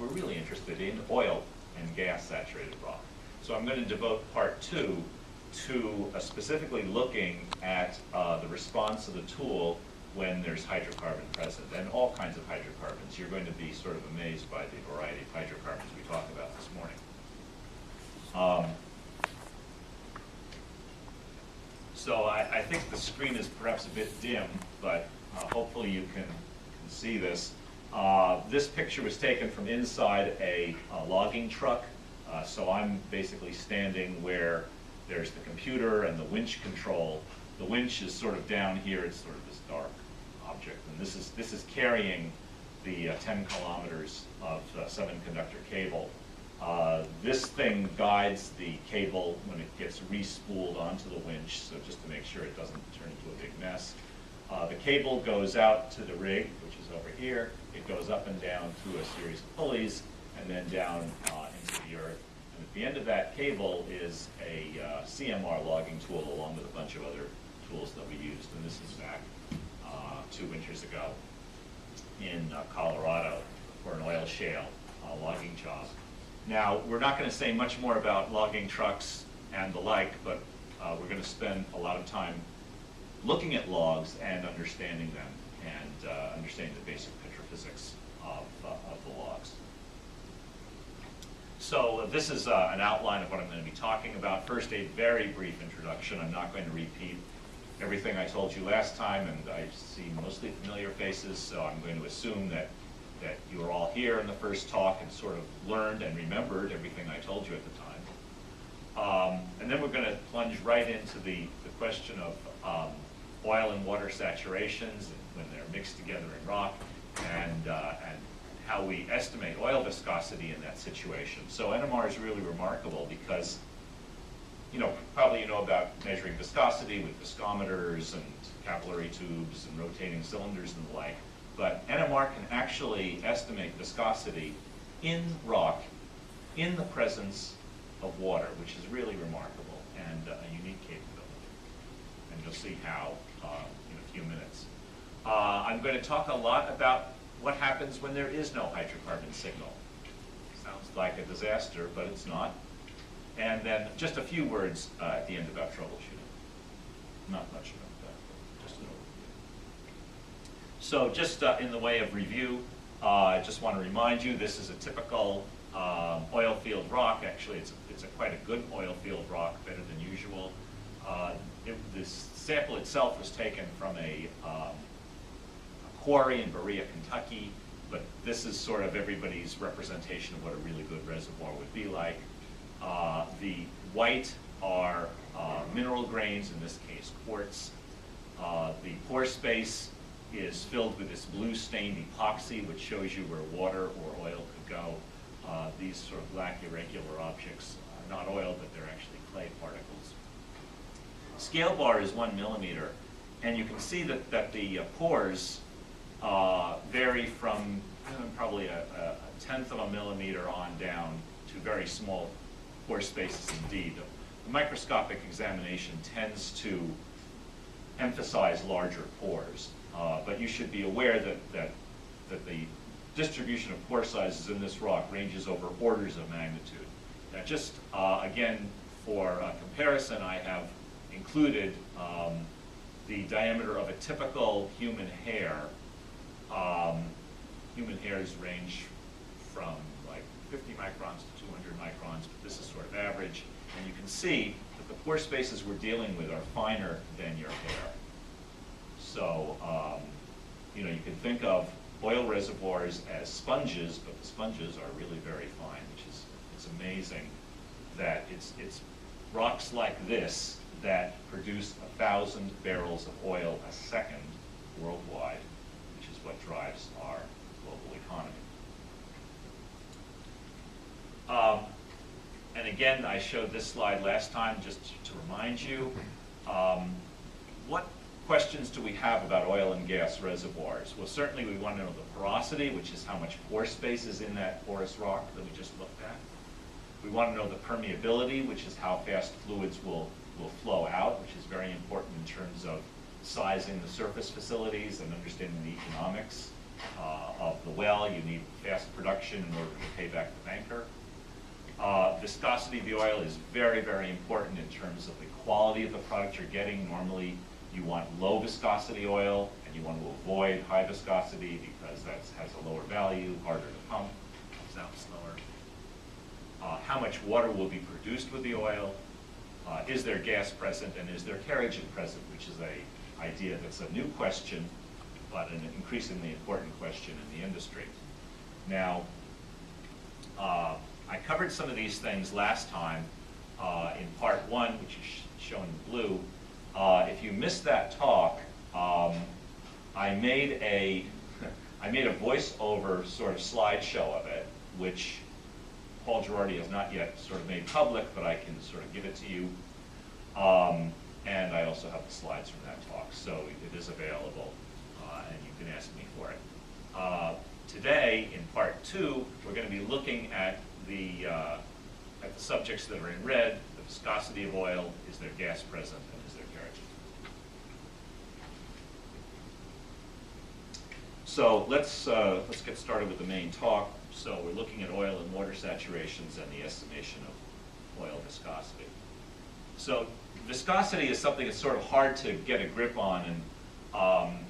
we're really interested in oil and gas saturated rock. So I'm going to devote part 2 to specifically looking at the response of the tool when there's hydrocarbon present, and all kinds of hydrocarbons. You're going to be sort of amazed by the variety of hydrocarbons we talked about this morning. So I think the screen is perhaps a bit dim, but hopefully you can see this. This picture was taken from inside a logging truck. So I'm basically standing where there's the computer and the winch control. The winch is sort of down here. It's sort of this dark object, and this is carrying the 10 kilometers of semiconductor cable. This thing guides the cable when it gets re-spooled onto the winch, so just to make sure it doesn't turn into a big mess. The cable goes out to the rig, which is over here. It goes up and down through a series of pulleys, and then down into the earth. And at the end of that cable is a CMR logging tool, along with a bunch of other tools that we used. And this is back 2 winters ago in Colorado for an oil shale logging job. Now, we're not going to say much more about logging trucks and the like, but we're going to spend a lot of time looking at logs and understanding them, and understanding the basic petrophysics of the logs. So this is an outline of what I'm going to be talking about. First, a very brief introduction. I'm not going to repeat everything I told you last time, and I see mostly familiar faces, so I'm going to assume that you were all here in the first talk and sort of learned and remembered everything I told you at the time. And then we're going to plunge right into the question of oil and water saturations when they're mixed together in rock, and how we estimate oil viscosity in that situation. So NMR is really remarkable because, probably you know about measuring viscosity with viscometers and capillary tubes and rotating cylinders and the like. But NMR can actually estimate viscosity in rock in the presence of water, which is really remarkable and a unique capability. And you'll see how in a few minutes. I'm going to talk a lot about what happens when there is no hydrocarbon signal. Sounds like a disaster, but it's not. And then just a few words at the end about troubleshooting. Not much about that, but just an overview. So just in the way of review, I just want to remind you this is a typical oil field rock. Actually, it's quite a good oil field rock, better than usual. This sample itself was taken from a quarry in Berea, Kentucky, but this is sort of everybody's representation of what a really good reservoir would be like. The white are mineral grains, in this case quartz. The pore space is filled with this blue stained epoxy, which shows you where water or oil could go. These sort of black irregular objects are not oil, but they're actually clay particles. Scale bar is 1 millimeter, and you can see that the pores vary from probably a tenth of a millimeter on down to very small pore spaces indeed. The microscopic examination tends to emphasize larger pores, but you should be aware that the distribution of pore sizes in this rock ranges over orders of magnitude. Now just again for comparison, I have included the diameter of a typical human hair. Human hairs range from like 50 microns to 200 microns, but this is sort of average. And you can see that the pore spaces we're dealing with are finer than your hair. So, you can think of oil reservoirs as sponges, but the sponges are really very fine, it's amazing that it's rocks like this that produce 1,000 barrels of oil a second worldwide, which is what drives our global economy. And again, I showed this slide last time just to remind you, what questions do we have about oil and gas reservoirs? Well, certainly we want to know the porosity, which is how much pore space is in that porous rock that we just looked at. We want to know the permeability, which is how fast fluids will flow out, which is very important in terms of sizing the surface facilities and understanding the economics of the well. You need fast production in order to pay back the banker. Viscosity of the oil is very, very important in terms of the quality of the product you're getting. Normally, you want low viscosity oil, and you want to avoid high viscosity because that has a lower value, harder to pump, comes out slower. How much water will be produced with the oil? Is there gas present, and is there kerogen present, which is an idea that's a new question, but an increasingly important question in the industry. Now, I covered some of these things last time in part 1, which is shown in blue. If you missed that talk, I made a voiceover sort of slideshow of it, which Paul Girardi has not yet sort of made public, but I can sort of give it to you. And I also have the slides from that talk, so it is available, and you can ask me for it. Today, in part 2, we're going to be looking at the subjects that are in red: the viscosity of oil, is there gas present, and is there kerogen. So let's get started with the main talk. So we're looking at oil and water saturations and the estimation of oil viscosity. So viscosity is something that's sort of hard to get a grip on, and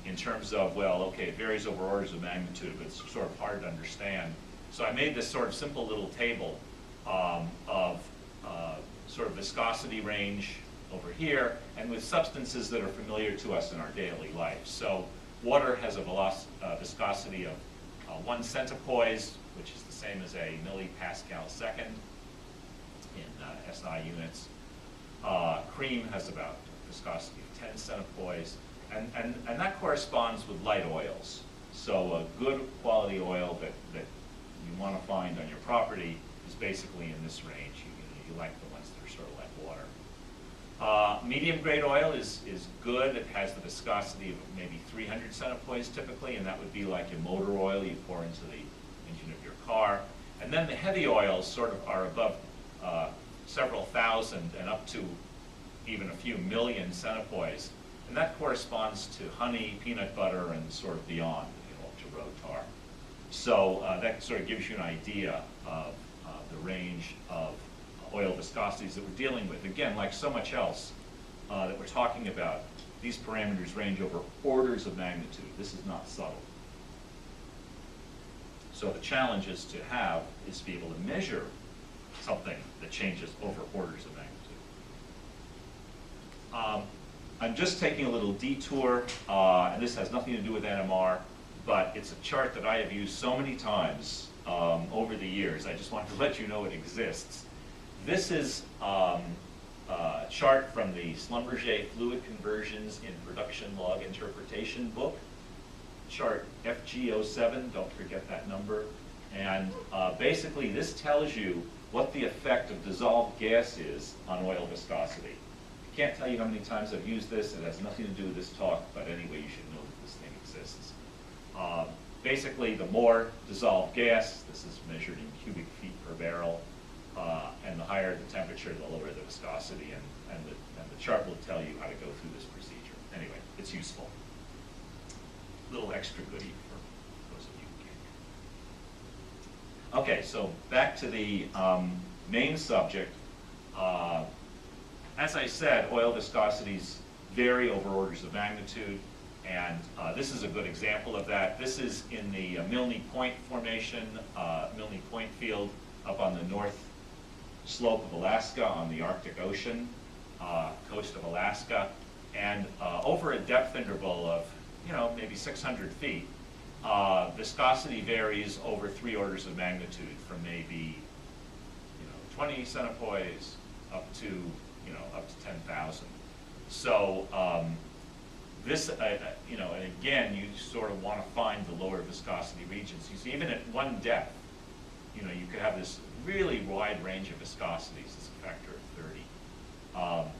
in terms of, well, okay, it varies over orders of magnitude, but it's sort of hard to understand. So I made this sort of simple little table of sort of viscosity range over here, and with substances that are familiar to us in our daily life. So water has a viscosity of 1 centipoise, which is the same as a millipascal second in SI units. Cream has about a viscosity of 10 centipoise, and that corresponds with light oils. So a good quality oil that you want to find on your property is basically in this range. You like the ones that are sort of like water. Medium grade oil is good. It has the viscosity of maybe 300 centipoise typically, and that would be like a motor oil you pour into the engine of your car. And then the heavy oils sort of are above several thousand and up to even a few million centipoise. And that corresponds to honey, peanut butter, and sort of beyond, up to road tar. So that sort of gives you an idea of the range of oil viscosities that we're dealing with. Again, like so much else that we're talking about, these parameters range over orders of magnitude. This is not subtle. So the challenge is to be able to measure something that changes over orders of magnitude. I'm just taking a little detour, and this has nothing to do with NMR, but it's a chart that I have used so many times over the years. I just wanted to let you know it exists. This is a chart from the Schlumberger Fluid Conversions in Production Log Interpretation book, chart FG07, don't forget that number. And basically this tells you what the effect of dissolved gas is on oil viscosity. I can't tell you how many times I've used this. It has nothing to do with this talk, but anyway, you should know that this thing exists. Basically, the more dissolved gas, this is measured in cubic feet per barrel, and the higher the temperature, the lower the viscosity, and the chart will tell you how to go through this procedure. Anyway, it's useful. Little extra goodie for those of you who can't. Okay, so back to the main subject. As I said, oil viscosities vary over orders of magnitude, and this is a good example of that. This is in the Milne Point Formation, Milne Point Field up on the north slope of Alaska on the Arctic Ocean, coast of Alaska, and over a depth interval of maybe 600 feet, viscosity varies over 3 orders of magnitude from maybe 20 centipoise up to 10,000. So this, and again, you sort of want to find the lower viscosity regions. You see, even at one depth, you could have this really wide range of viscosities. It's a factor of 30.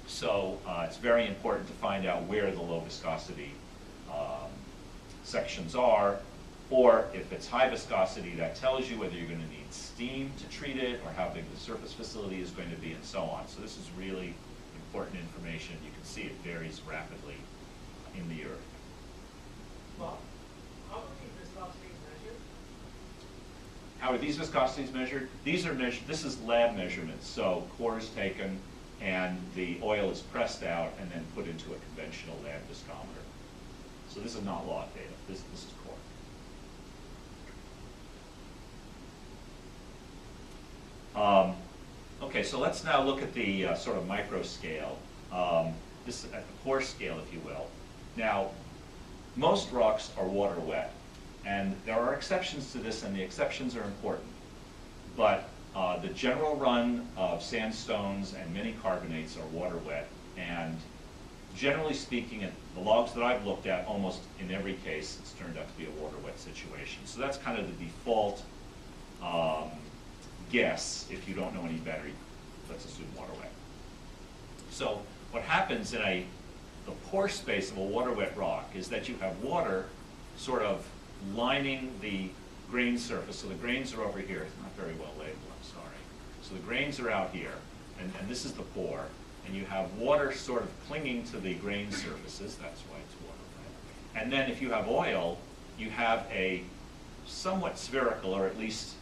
So it's very important to find out where the low viscosity sections are, or if it's high viscosity, that tells you whether you're going to need steam to treat it, or how big the surface facility is going to be, and so on. So this is really important information. You can see it varies rapidly in the Earth. Well, how How are these viscosities measured? These are measured, this is lab measurements. So core is taken and the oil is pressed out and then put into a conventional lab viscometer. So this is not log data, this is core. Okay, so let's now look at the sort of micro scale. This is at the core scale, if you will. Now, most rocks are water wet, and there are exceptions to this, and the exceptions are important. But the general run of sandstones and many carbonates are water wet, and generally speaking, in the logs that I've looked at, almost in every case, it's turned out to be a water wet situation. So that's kind of the default guess. If you don't know any better, let's assume water wet. So what happens in the pore space of a water wet rock is that you have water sort of lining the grain surface. So the grains are over here. It's not very well labeled, I'm sorry. So the grains are out here, and this is the pore, and you have water sort of clinging to the grain surfaces. That's why it's water wet. And then if you have oil, you have a somewhat spherical, or at least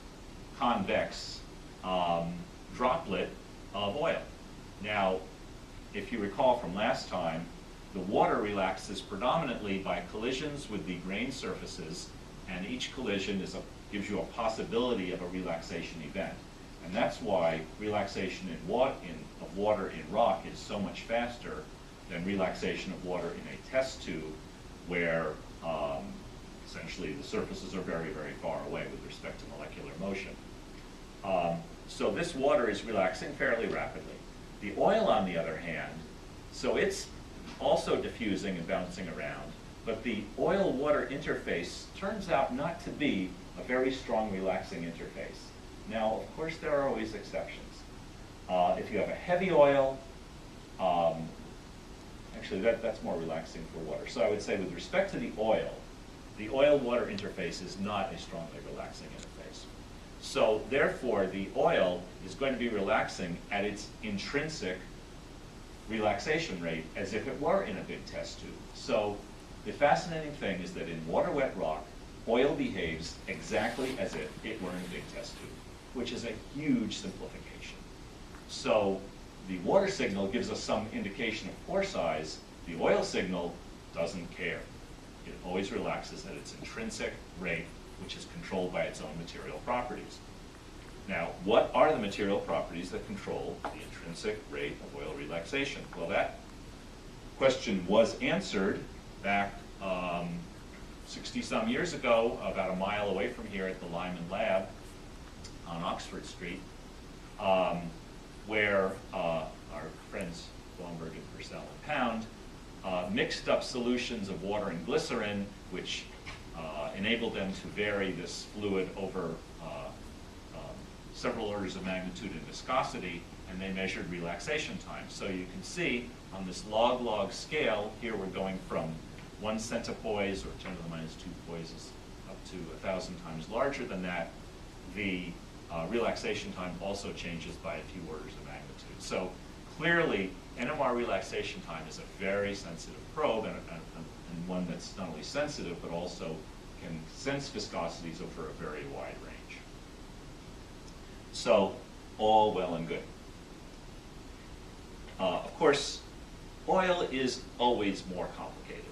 convex, droplet of oil. Now, if you recall from last time, the water relaxes predominantly by collisions with the grain surfaces, and each collision gives you a possibility of a relaxation event. And that's why relaxation of water in rock is so much faster than relaxation of water in a test tube, where essentially the surfaces are very, very far away with respect to molecular motion. So this water is relaxing fairly rapidly. The oil, on the other hand, so it's also diffusing and bouncing around, but the oil-water interface turns out not to be a very strong relaxing interface. Now, of course, there are always exceptions. If you have a heavy oil, actually that's more relaxing for water. So I would say with respect to the oil-water interface is not a strongly relaxing interface. So therefore, the oil is going to be relaxing at its intrinsic relaxation rate as if it were in a big test tube. So the fascinating thing is that in water-wet rock, oil behaves exactly as if it were in a big test tube, which is a huge simplification. So the water signal gives us some indication of pore size. The oil signal doesn't care. It always relaxes at its intrinsic rate, which is controlled by its own material properties. Now, what are the material properties that control the intrinsic rate of oil relaxation? Well, that question was answered back 60-some years ago, about a mile away from here at the Lyman Lab on Oxford Street, where our friends Kleinberg and Purcell and Pound mixed up solutions of water and glycerin, which enabled them to vary this fluid over several orders of magnitude in viscosity, and they measured relaxation time. So you can see on this log-log scale, here we're going from 1 centipoise, or 10 to the minus 2 poises, up to 1,000 times larger than that. The relaxation time also changes by a few orders of magnitude. So clearly, NMR relaxation time is a very sensitive probe, and one that's not only sensitive, but also can sense viscosities over a very wide range. So, all well and good. Of course, oil is always more complicated.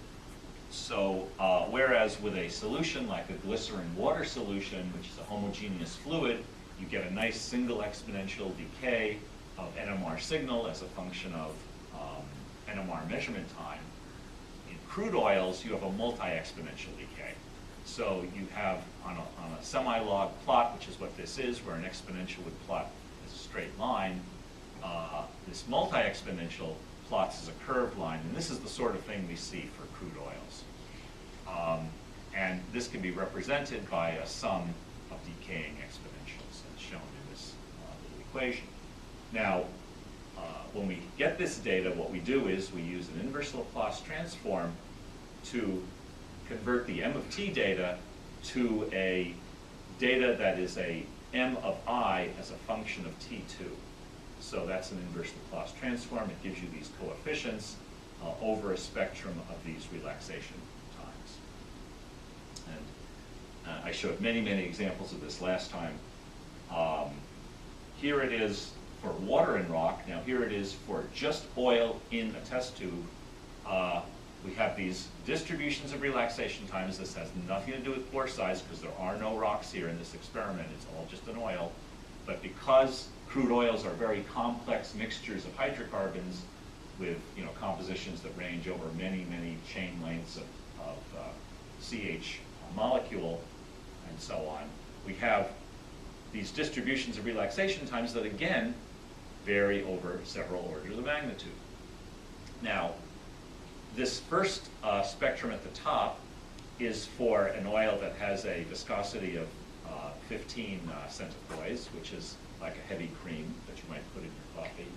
So, whereas with a solution like a glycerin water solution, which is a homogeneous fluid, you get a nice single exponential decay of NMR signal as a function of NMR measurement time. In crude oils, you have a multi-exponential decay. So you have on a semi-log plot, which is what this is, where an exponential would plot as a straight line, this multi-exponential plots as a curved line, and this is the sort of thing we see for crude oils. And this can be represented by a sum of decaying exponentials, as shown in this little equation. Now, when we get this data, what we do is we use an inverse Laplace transform to convert the m of t data to a data that is a m of I as a function of t2. So that's an inverse Laplace transform. It gives you these coefficients over a spectrum of these relaxation times. I showed many, many examples of this last time. Here it is for water and rock. Now here it is for just oil in a test tube. We have these distributions of relaxation times. This has nothing to do with pore size because there are no rocks here in this experiment. It's all just an oil. But because crude oils are very complex mixtures of hydrocarbons with compositions that range over many, many chain lengths of CH molecule and so on, we have these distributions of relaxation times that again vary over several orders of magnitude. Now, this first spectrum at the top is for an oil that has a viscosity of 15 centipoise, which is like a heavy cream that you might put in your coffee.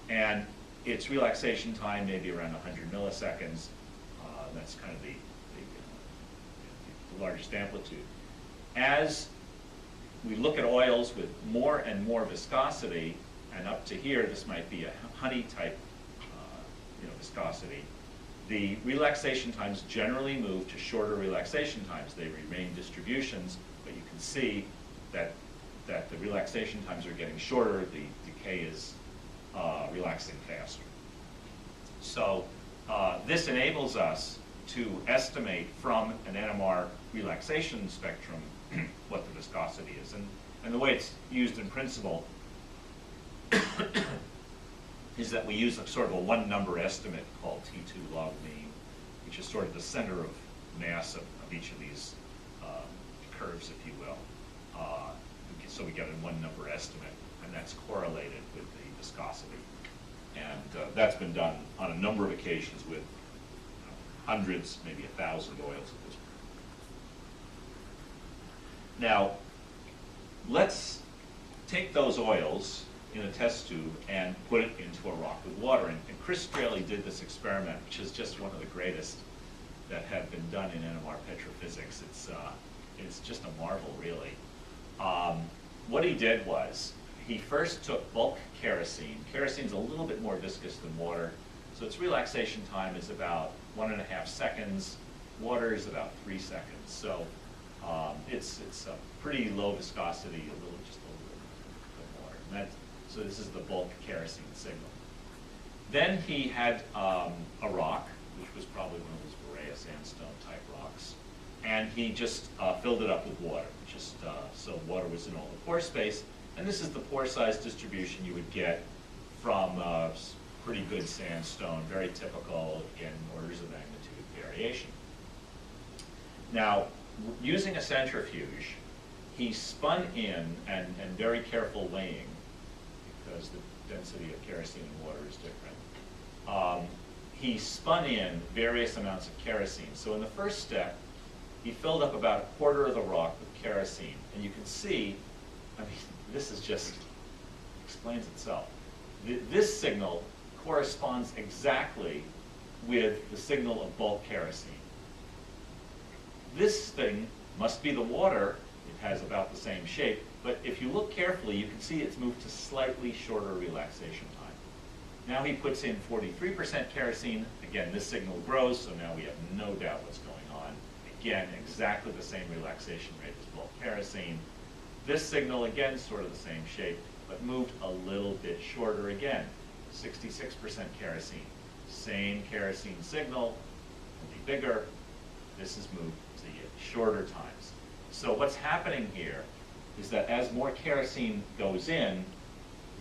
And its relaxation time may be around 100 milliseconds. That's kind of the largest amplitude. As we look at oils with more and more viscosity, and up to here, this might be a honey type viscosity, the relaxation times generally move to shorter relaxation times. They remain distributions, but you can see that the relaxation times are getting shorter, the decay is relaxing faster. So this enables us to estimate from an NMR relaxation spectrum what the viscosity is. And the way it's used in principle is that we use a sort of a one-number estimate called T2 log mean, which is sort of the center of mass of each of these curves, if you will. So we get a one-number estimate, and that's correlated with the viscosity. And that's been done on a number of occasions with hundreds, maybe 1,000 oils at this point. Now, let's take those oils in a test tube and put it into a rock with water. And Chris Straley did this experiment, which is just one of the greatest that have been done in NMR petrophysics. It's just a marvel, really. What he did was, he first took bulk kerosene. Kerosene's a little bit more viscous than water, so its relaxation time is about 1.5 seconds. Water is about 3 seconds. So it's a pretty low viscosity, just a little bit of water. And so this is the bulk kerosene signal. Then he had a rock, which was probably one of those Berea sandstone type rocks, and he just filled it up with water, so water was in all the pore space. And this is the pore size distribution you would get from pretty good sandstone, very typical in orders of magnitude variation. Now, using a centrifuge, he spun in, and very careful weighing, because the density of kerosene and water is different. He spun in various amounts of kerosene. So in the first step, he filled up about 1/4 of the rock with kerosene. And you can see, I mean, this is just explains itself. This signal corresponds exactly with the signal of bulk kerosene. This thing must be the water. It has about the same shape, but if you look carefully, you can see it's moved to slightly shorter relaxation time. Now he puts in 43% kerosene. Again, this signal grows, so now we have no doubt what's going on. Again, exactly the same relaxation rate as bulk kerosene. This signal, again, sort of the same shape, but moved a little bit shorter again. 66% kerosene. Same kerosene signal, only bigger. This is moved to shorter times. So what's happening here is that as more kerosene goes in,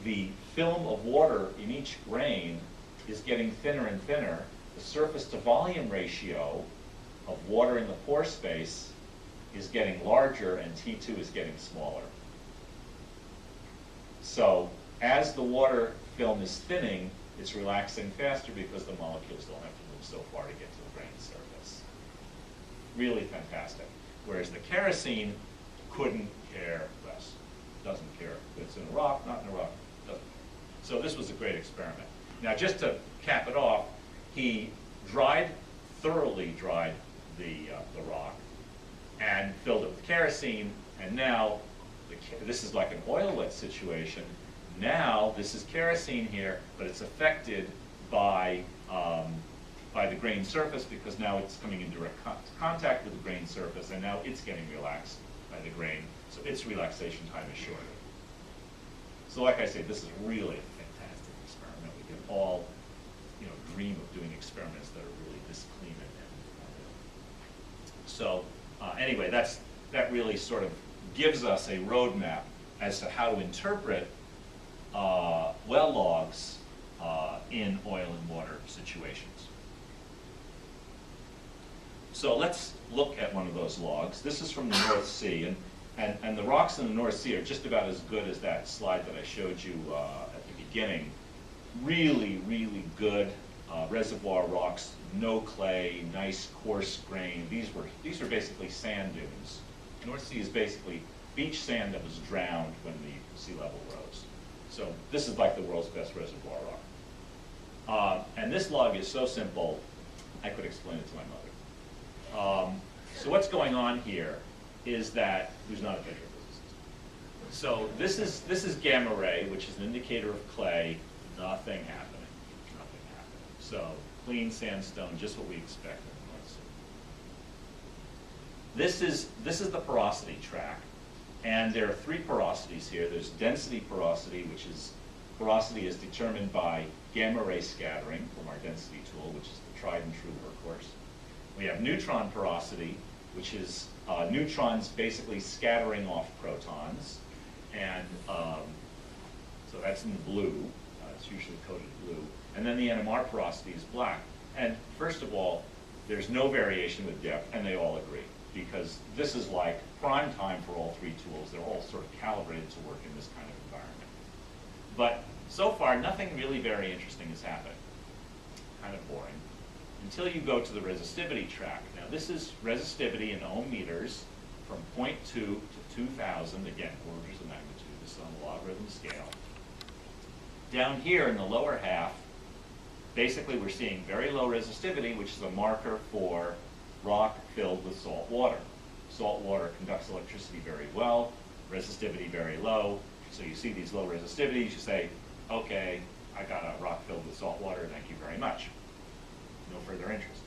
the film of water in each grain is getting thinner and thinner. The surface to volume ratio of water in the pore space is getting larger, and T2 is getting smaller. So as the water film is thinning, it's relaxing faster because the molecules don't have to move so far to get to the grain surface. Really fantastic. Whereas the kerosene couldn't care less. Doesn't care if it's in a rock, not in a rock, doesn't care. So this was a great experiment. Now just to cap it off, he thoroughly dried the rock and filled it with kerosene, and now this is like an oil wet situation. Now this is kerosene here, but it's affected by by the grain surface because now it's coming in direct contact with the grain surface, and now it's getting relaxed by the grain, so its relaxation time is shorter. So like I say, this is really a fantastic experiment. We can all, dream of doing experiments that are really this clean and so anyway, that really sort of gives us a roadmap as to how to interpret well logs in oil and water situations. So let's look at one of those logs. This is from the North Sea, and the rocks in the North Sea are just about as good as that slide that I showed you at the beginning. Really, really good reservoir rocks, no clay, nice coarse grain. These were basically sand dunes. North Sea is basically beach sand that was drowned when the sea level rose. So this is like the world's best reservoir rock. And this log is so simple, I could explain it to my mother. So what's going on here is that, who's not a petrophysicist? So this is gamma ray, which is an indicator of clay. Nothing happening. Nothing happening. So clean sandstone, just what we expect in the North Sea. This is the porosity track, and there are three porosities here. There's density porosity, which is porosity is determined by gamma ray scattering from our density tool, which is the tried and true workhorse. We have neutron porosity, which is neutrons basically scattering off protons, and so that's in blue. It's usually coded blue. And then the NMR porosity is black. And first of all, there's no variation with depth, and they all agree, because this is like prime time for all three tools. They're all sort of calibrated to work in this kind of environment. But so far, nothing really very interesting is happening. Kind of boring. Until you go to the resistivity track. Now this is resistivity in ohm meters from 0.2 to 2,000, again, orders of magnitude. This is on the logarithm scale. Down here in the lower half, basically we're seeing very low resistivity, which is a marker for rock filled with salt water. Salt water conducts electricity very well, resistivity very low. So you see these low resistivities, you say, okay, I got a rock filled with salt water, thank you very much. No further interest.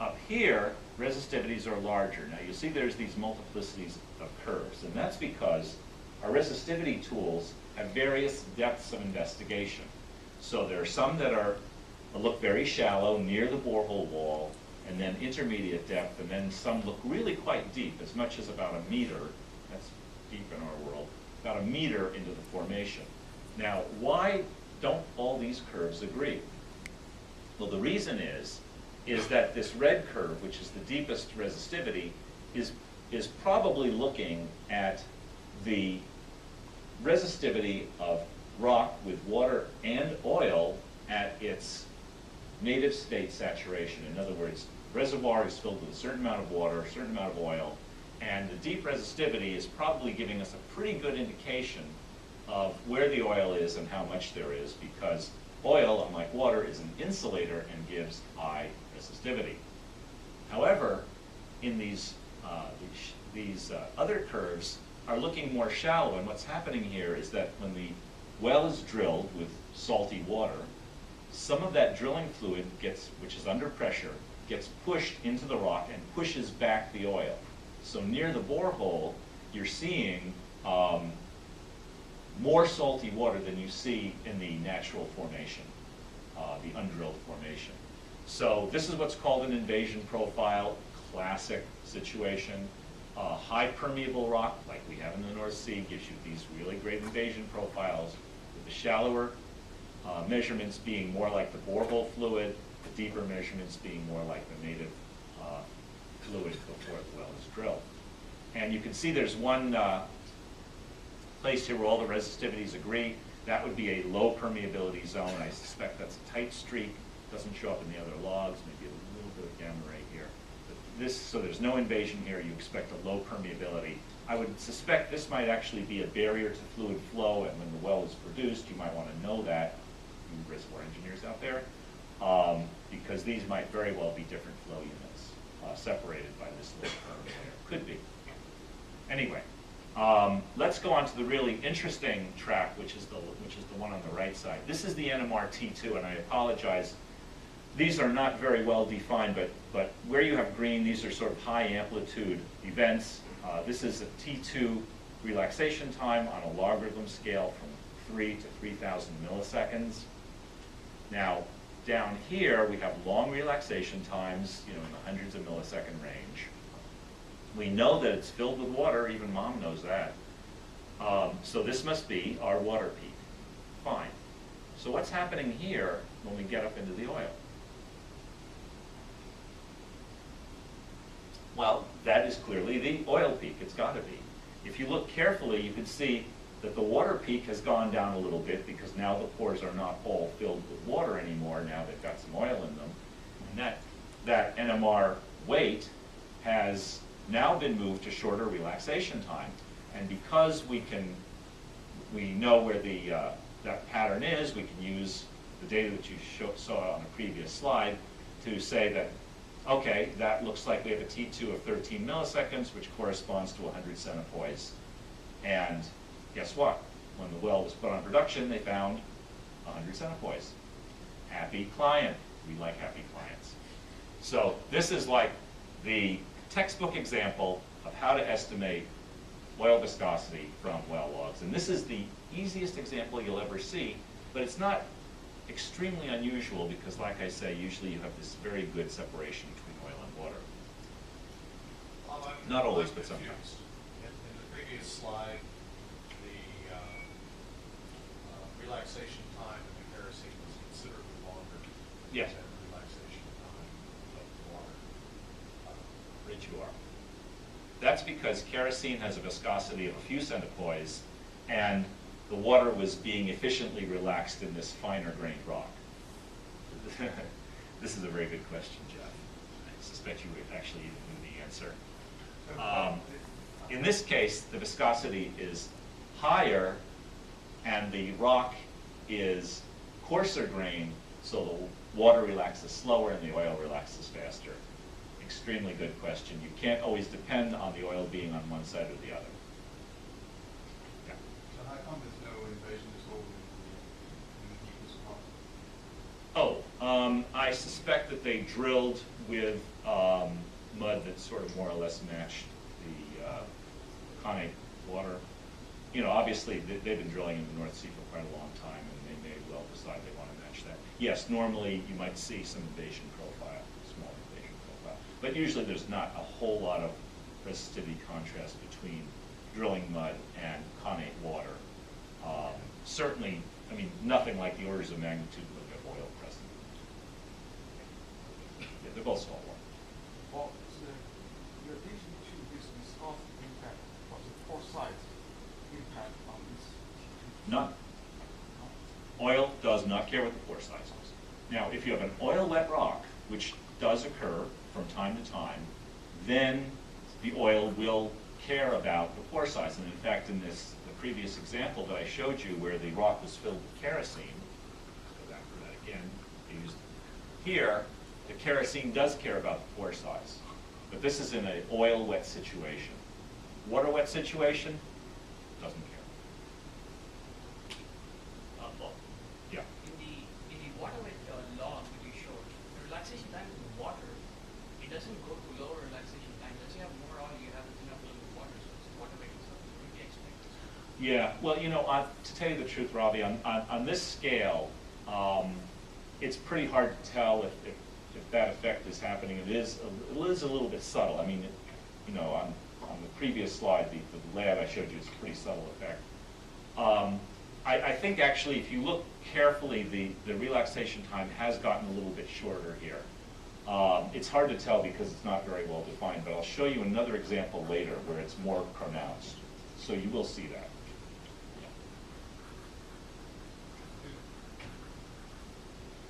Up here, resistivities are larger. Now you see there's these multiplicities of curves, and that's because our resistivity tools have various depths of investigation. So there are some that look very shallow near the borehole wall, and then intermediate depth, and then some look really quite deep, as much as about a meter. That's deep in our world, about a meter into the formation. Now, why don't all these curves agree? Well, the reason is that this red curve, which is the deepest resistivity, is probably looking at the resistivity of rock with water and oil at its native state saturation. In other words, reservoir is filled with a certain amount of water, a certain amount of oil, and the deep resistivity is probably giving us a pretty good indication of where the oil is and how much there is, because oil, unlike water, is an insulator and gives high resistivity. However, in these other curves are looking more shallow, and what's happening here is that when the well is drilled with salty water, some of that drilling fluid which is under pressure, gets pushed into the rock and pushes back the oil. So near the borehole, you're seeing more salty water than you see in the natural formation, the undrilled formation. So this is what's called an invasion profile, classic situation. High permeable rock, like we have in the North Sea, gives you these really great invasion profiles, with the shallower measurements being more like the borehole fluid, the deeper measurements being more like the native fluid before the well is drilled. And you can see there's one place here where all the resistivities agree. That would be a low permeability zone. I suspect that's a tight streak. Doesn't show up in the other logs, maybe a little bit of gamma ray here. But so there's no invasion here. You expect a low permeability. I would suspect this might actually be a barrier to fluid flow, and when the well is produced, you might want to know that, you reservoir engineers out there, because these might very well be different flow units separated by this little curve layer. Could be. Anyway, let's go on to the really interesting track, which is the one on the right side. This is the NMR T2, and I apologize. these are not very well defined, but where you have green, these are sort of high amplitude events. This is a T2 relaxation time on a logarithm scale from 3 to 3,000 milliseconds. Now, down here, we have long relaxation times, in the hundreds of millisecond range. We know that it's filled with water, even Mom knows that. So this must be our water peak. Fine. So what's happening here when we get up into the oil? Well, that is clearly the oil peak. It's got to be. If you look carefully, you can see that the water peak has gone down a little bit because now the pores are not all filled with water anymore. Now they've got some oil in them. And that NMR weight has now been moved to shorter relaxation time. And because we know where that pattern is, we can use the data that you saw on the previous slide to say that, okay, that looks like we have a T2 of 13 milliseconds, which corresponds to 100 centipoise. And guess what? When the well was put on production, they found 100 centipoise. Happy client. We like happy clients. So this is like the textbook example of how to estimate oil viscosity from well logs. And this is the easiest example you'll ever see, but it's not extremely unusual because, like I say, usually you have this very good separation between oil and water. Not always, but sometimes. In the previous slide, the relaxation time in the kerosene was considerably longer Yes. than the relaxation time of the water. Right you are. That's because kerosene has a viscosity of a few centipoise, and the water was being efficiently relaxed in this finer grained rock. This is a very good question, Jeff. I suspect you actually even knew the answer. In this case, the viscosity is higher, and the rock is coarser grained, so the water relaxes slower and the oil relaxes faster. Extremely good question. You can't always depend on the oil being on one side or the other. Yeah. So how come there's no invasion disorder in the deepest part? I suspect that they drilled with mud that sort of more or less matched the connate water. Obviously they've been drilling in the North Sea for quite a long time, and they may well decide they want to match that. Yes, normally you might see some invasion profile, small invasion profile, but usually there's not a whole lot of resistivity contrast between drilling mud and connate water. Certainly, nothing like the orders of magnitude of oil present. Yeah, they're both salt water. Well, in addition to this viscosity impact, what's the pore size impact on this? None. Oil does not care what the pore size is. Now, if you have an oil-wet rock, which does occur from time to time, then the oil will care about the pore size. And in fact, in the previous example that I showed you where the rock was filled with kerosene, let's go back to that again, used here, the kerosene does care about the pore size. But this is in an oil-wet situation. Water-wet situation, doesn't care. Yeah. In the water weight log that you showed, the relaxation time in the water, it doesn't go to lower relaxation time. Once you have more oil, you have enough water, so it's water weight itself is really expected. Yeah, well, to tell you the truth, Ravi, on this scale, it's pretty hard to tell if that effect is happening. It is a little bit subtle. On the previous slide, the lab I showed you is a pretty subtle effect. I think actually, if you look carefully, the relaxation time has gotten a little bit shorter here. It's hard to tell because it's not very well defined, but I'll show you another example later where it's more pronounced. So you will see that.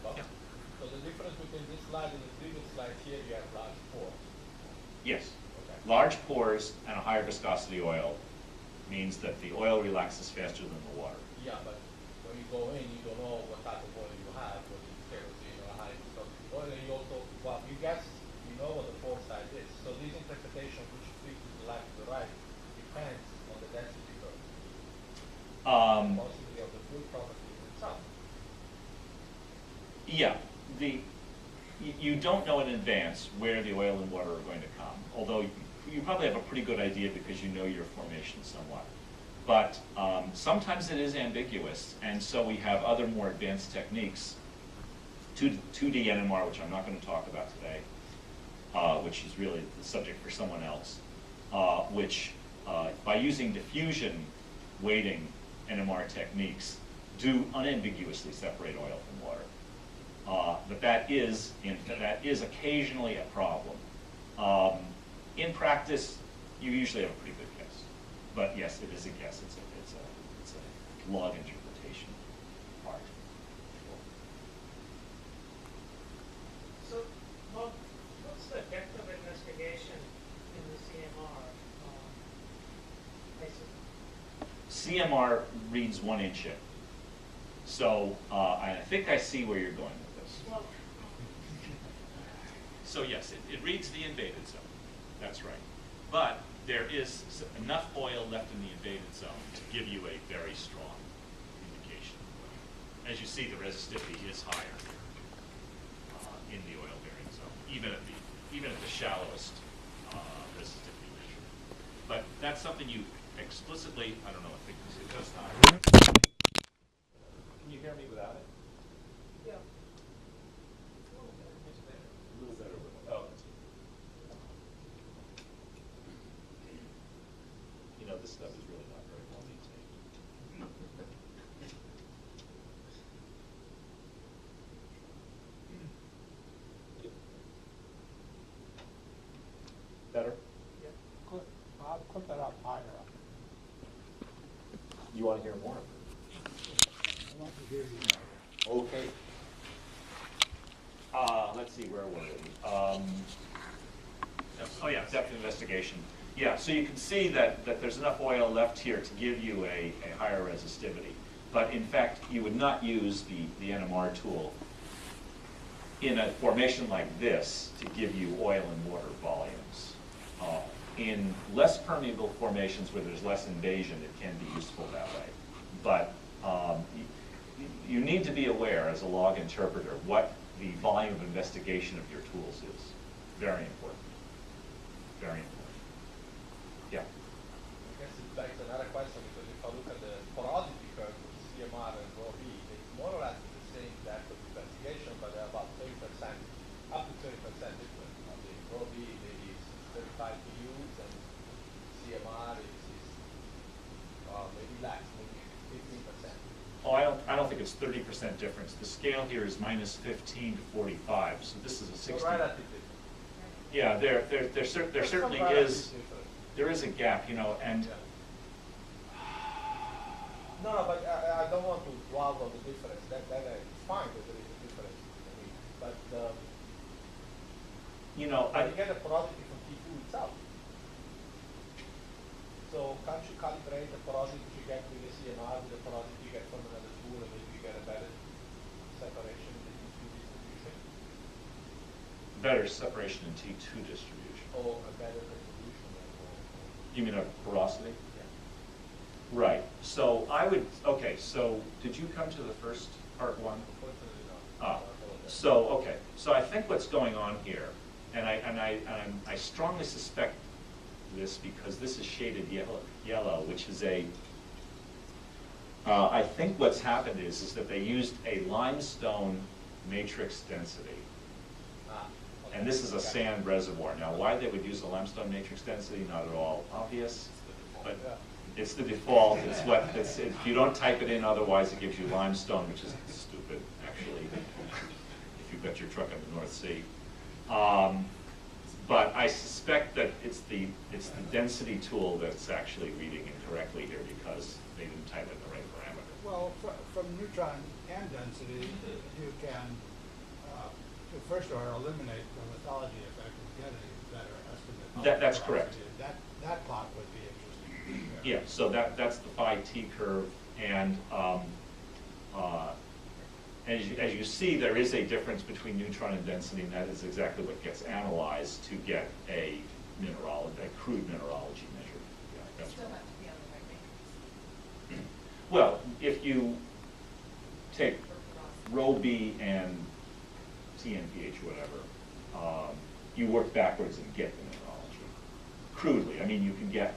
Yeah. So the difference between this slide and the previous slide here, you have large pores. Yes. Okay. Large pores and a higher viscosity oil means that the oil relaxes faster than the water. Yeah, but when you go in, you don't know what type of oil you have, whether it's kerosene or high viscosity oil, and you also, well, you guess you know what the pore size is. So this interpretation, which fits to the left to the right, depends on the density curve. Possibly of the fluid properties itself. Yeah, you don't know in advance where the oil and water are going to come, although you probably have a pretty good idea because you know your formation somewhat. But sometimes it is ambiguous, and so we have other more advanced techniques, 2D NMR, which I'm not going to talk about today, which is really the subject for someone else, which by using diffusion weighting NMR techniques do unambiguously separate oil from water. But that is occasionally a problem. In practice, you usually have a pretty good guess. But yes, it is a guess. It's a log interpretation part. So, Bob, what's the depth of investigation in the CMR? CMR reads 1 inch in. So I think I see where you're going with this. Well, So yes, it reads the invaded zone. That's right. But there is enough oil left in the invaded zone to give you a very strong indication. As you see, the resistivity is higher in the oil-bearing zone, even at the shallowest resistivity measure. But that's something you explicitly, I don't know, I think it does not. Can you hear me without it? yeah. A little better with it. Oh. You know, this stuff is really not very well maintained. Better? Put that up higher. You want to hear more? I want to hear you. Okay. Let's see, where were we? Oh yeah, depth investigation. Yeah, so you can see that there's enough oil left here to give you a higher resistivity. But in fact, you would not use the NMR tool in a formation like this to give you oil and water volumes. In less permeable formations where there's less invasion, it can be useful that way. But you need to be aware as a log interpreter what the volume of investigation of your tools is. Very important. Very important. Yeah. I guess it begs another question, because if I look at the porosity curve with CMR and ρV, it's more or less the same depth of investigation, but they're about 30%, up to 30% different. I think ρV maybe is 35 PUs, and CMR is maybe less, maybe 15%. Oh, I don't think it's 30% difference. The scale here is minus 15 to 45, so this is a 60. So relatively. Yeah, there There's certainly some is. relative difference. There is a gap, you know, and Yeah. No, but I don't want to dwell on the difference. That it's fine that there is a difference. I mean, but you know, but you get a porosity from T2 itself. So can't you calibrate the porosity you get with the CMR with the porosity you get from another tool, and maybe you get a better separation in the T2 distribution, better separation in T2 distribution. or a better resolution? You mean a porosity? Yeah. Right. So I would. Okay. So did you come to the first part one? Unfortunately not. Ah, I apologize. so okay. So I think what's going on here, and I strongly suspect this because this is shaded yellow, which is a. I think what's happened is that they used a limestone matrix density, Ah, okay. and this is a Okay. sand reservoir. Now, why they would use a limestone matrix density, not at all obvious, but Yeah. it's the default. It's what it's. If you don't type it in, otherwise it gives you limestone, which is stupid, actually. If you've got your truck in the North Sea, but I suspect that it's the density tool that's actually reading incorrectly here because they didn't type in the right parameter. Well, from neutron and density, you can, first of all, eliminate the lithology effect and get a better estimate. of That's porosity. correct. That plot would be interesting. Yeah, so that's the phi t curve, and as you see, there is a difference between neutron and density, and that is exactly what gets analyzed to get a crude mineralogy measure. Yeah, that's Still right. have to be on the right matrix. Well, if you take For porosity. rho B and TNPH, whatever, you work backwards and get the mineralogy. Crudely, I mean, you can get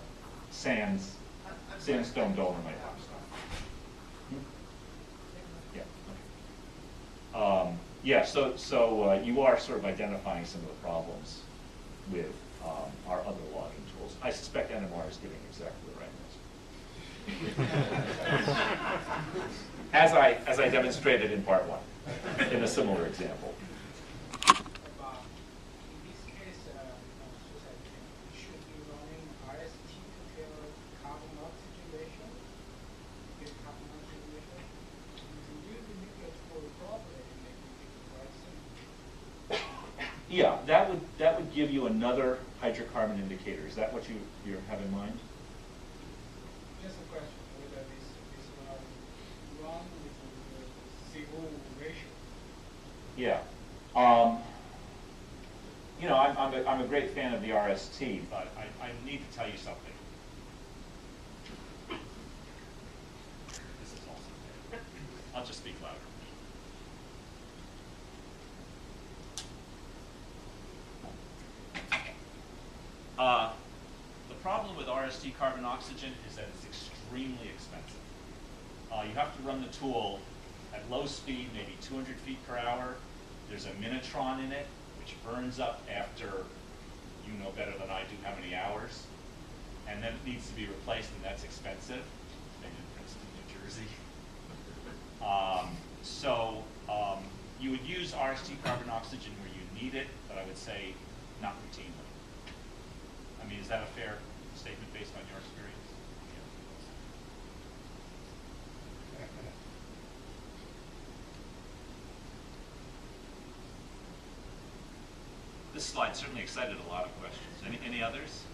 sands, sandstone, dolomite, limestone. Yeah. Okay. Yeah. So you are sort of identifying some of the problems with our other logging tools. I suspect NMR is giving exactly the right answer. As I demonstrated in part 1, in a similar example. In this case, should be running RST to calculate carbon oxygen ratio, get carbon oxygen ratio. You can use the nucleus for properly and make it quite simple. Yeah, that would give you another hydrocarbon indicator. Is that what you have in mind? Just a question whether this run with the CO ratio. Yeah. You know, I'm a great fan of the RST, but I need to tell you something. This is awesome. I'll just speak louder. The problem with RST carbon oxygen is that it's extremely expensive. You have to run the tool at low speed, maybe 200 feet per hour. There's a minitron in it, which burns up after, you know better than I do how many hours. And then it needs to be replaced, and that's expensive. Maybe in Princeton, New Jersey. You would use RST carbon oxygen where you need it, but I would say not routinely. I mean, is that a fair statement based on your experience? This slide certainly excited a lot of questions. Any others?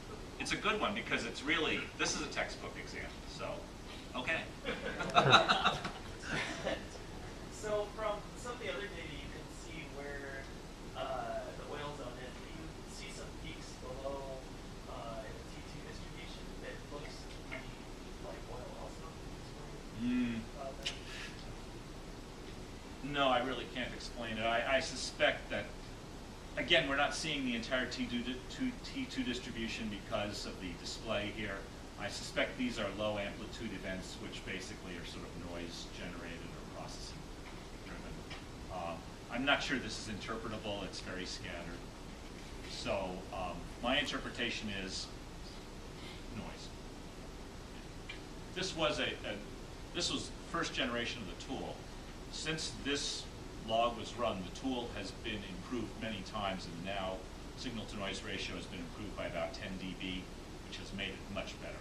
It's a good one because it's really, this is a textbook exam, so, okay. So from some of the other data, you can see where the oil zone is. You see some peaks below in the T2 distribution that looks to be like oil also. No, I really can't explain it. I suspect that, again, we're not seeing the entire T2 distribution because of the display here. I suspect these are low amplitude events, which basically are sort of noise generated or processing driven. I'm not sure this is interpretable. It's very scattered. So my interpretation is noise. This was this was first generation of the tool. Since this log was run, the tool has been improved many times, and now signal to noise ratio has been improved by about 10 dB, which has made it much better.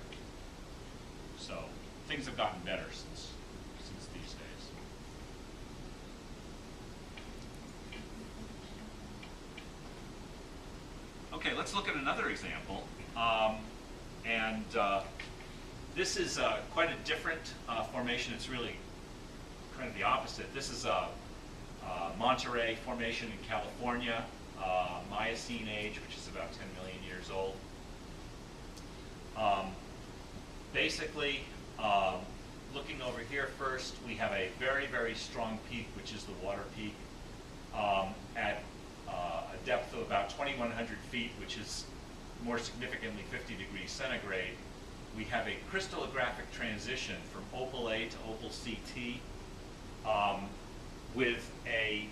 So things have gotten better since these days. Okay, let's look at another example. This is quite a different formation. It's really kind of the opposite. This is a Monterey Formation in California, Miocene age, which is about 10 million years old. Basically, looking over here first, we have a very, very strong peak, which is the water peak, at a depth of about 2,100 feet, which is more significantly 50 degrees centigrade. We have a crystallographic transition from opal A to opal CT, with a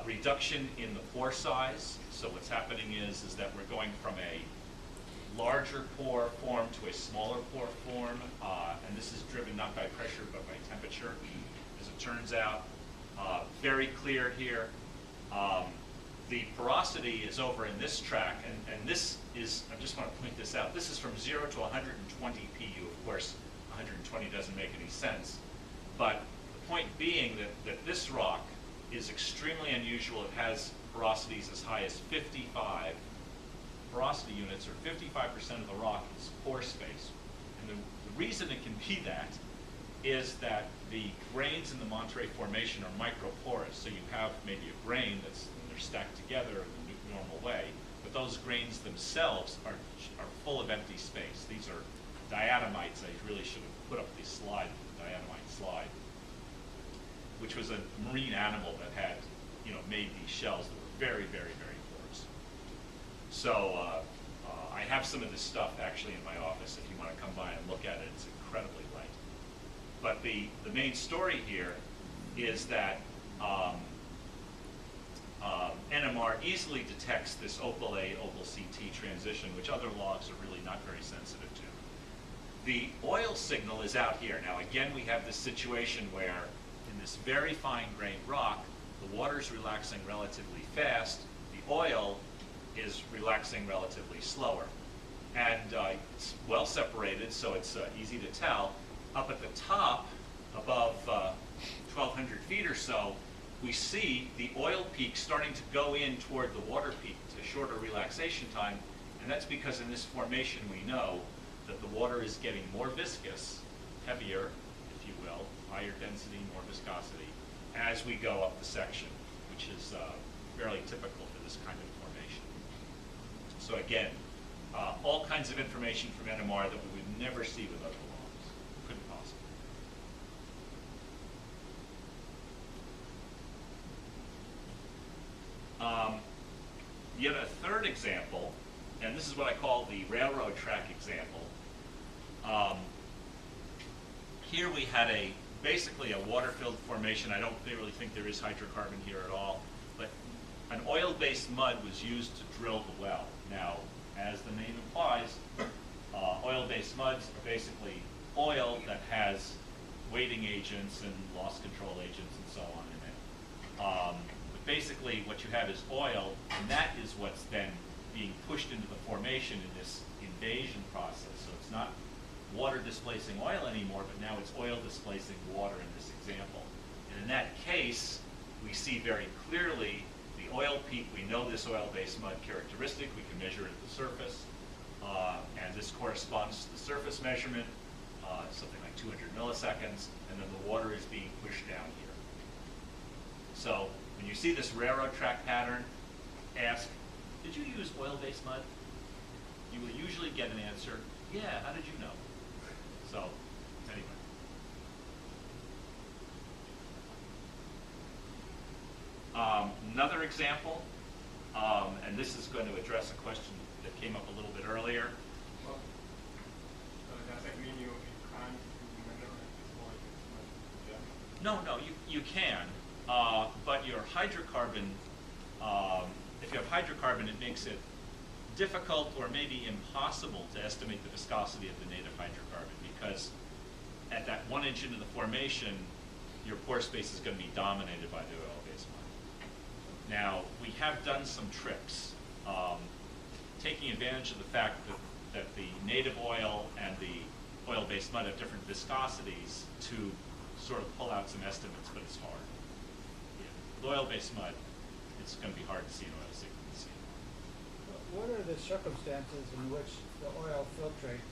reduction in the pore size. So what's happening is that we're going from a larger pore form to a smaller pore form, and this is driven not by pressure but by temperature, as it turns out. Very clear here. The porosity is over in this track, and this is, I just want to point this out, this is from 0 to 120 PU. Of course, 120 doesn't make any sense, but the point being that this rock is extremely unusual. It has porosities as high as 55 porosity units, or 55% of the rock is pore space. And the reason it can be that is that the grains in the Monterey Formation are microporous. So you have maybe a grain that's they're stacked together in the normal way, but those grains themselves are full of empty space. These are diatomites. I really should have put up the slide, the diatomite slide, which was a marine animal that had, made these shells that were very, very, very porous. So I have some of this stuff actually in my office if you want to come by and look at it. It's incredibly light. But the main story here is that NMR easily detects this opal A, opal CT transition, which other logs are really not very sensitive to. The oil signal is out here. Now again, we have this situation where in this very fine-grained rock, the water's relaxing relatively fast, the oil is relaxing relatively slower. And it's well separated, so it's easy to tell. Up at the top, above 1,200 feet or so, we see the oil peak starting to go in toward the water peak to shorter relaxation time, and that's because in this formation we know that the water is getting more viscous, heavier, if you will, higher density, more viscosity, as we go up the section, which is fairly typical for this kind of formation. So again, all kinds of information from NMR that we would never see with other logs. Couldn't possibly. Yet a third example, and this is what I call the railroad track example. Here we had basically a water-filled formation. I don't really think there is hydrocarbon here at all, but an oil-based mud was used to drill the well. Now, as the name implies, oil-based muds are basically oil that has weighting agents and loss control agents and so on in it. But basically what you have is oil, and that is what's then being pushed into the formation in this invasion process. So it's not water displacing oil anymore, but now it's oil displacing water in this example. And in that case, we see very clearly the oil peak. We know this oil-based mud characteristic. We can measure it at the surface. And this corresponds to the surface measurement, something like 200 milliseconds, and then the water is being pushed down here. So when you see this railroad track pattern, ask, did you use oil-based mud? You will usually get an answer, yeah, how did you know? So, anyway. Another example, and this is going to address a question that came up a little bit earlier. Well, does that mean you can't measure at this point as much? No, you can, but your hydrocarbon, if you have hydrocarbon, it makes it difficult or maybe impossible to estimate the viscosity of the native hydrocarbon, because at that 1 inch into the formation, your pore space is going to be dominated by the oil-based mud. Now, we have done some tricks, taking advantage of the fact that the native oil and the oil-based mud have different viscosities to sort of pull out some estimates, but it's hard. The oil-based mud, it's going to be hard to see an oil signal in the CMR. What are the circumstances in which the oil filtrate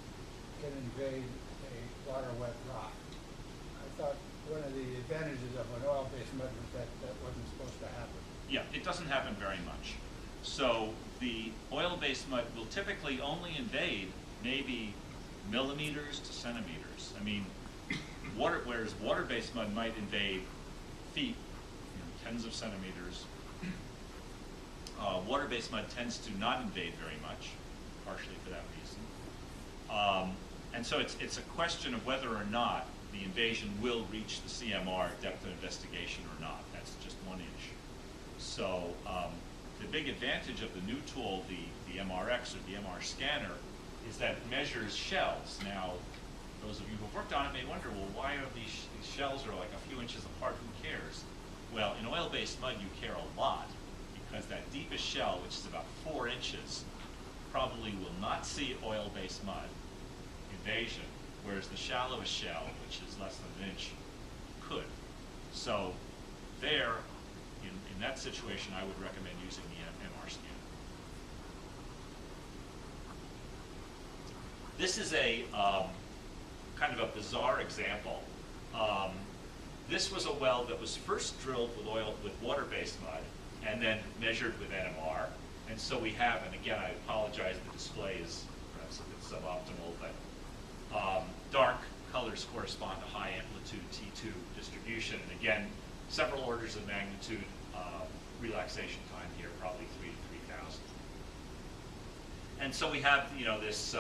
can invade a water-wet rock? I thought one of the advantages of an oil-based mud was that that wasn't supposed to happen. Yeah, it doesn't happen very much. So the oil-based mud will typically only invade maybe millimeters to centimeters. I mean, whereas water-based mud might invade feet, tens of centimeters. Water-based mud tends to not invade very much, partially for that reason. And so it's a question of whether or not the invasion will reach the CMR depth of investigation or not. That's just 1 inch. So the big advantage of the new tool, the MRX or the MR scanner, is that it measures shells. Now, those of you who have worked on it may wonder, well, why are these shells are like a few inches apart? Who cares? Well, in oil-based mud, you care a lot, because that deepest shell, which is about 4 inches, probably will not see oil-based mud invasion, whereas the shallowest shell, which is less than an inch, could. So there, in that situation, I would recommend using the MR scanner. This is a kind of a bizarre example. This was a well that was first drilled with water-based mud and then measured with NMR. And so we have, and again, I apologize, the display is perhaps a bit suboptimal, but dark colors correspond to high amplitude T2 distribution. And again, several orders of magnitude relaxation time here, probably 3 to 3,000. And so we have, you know, this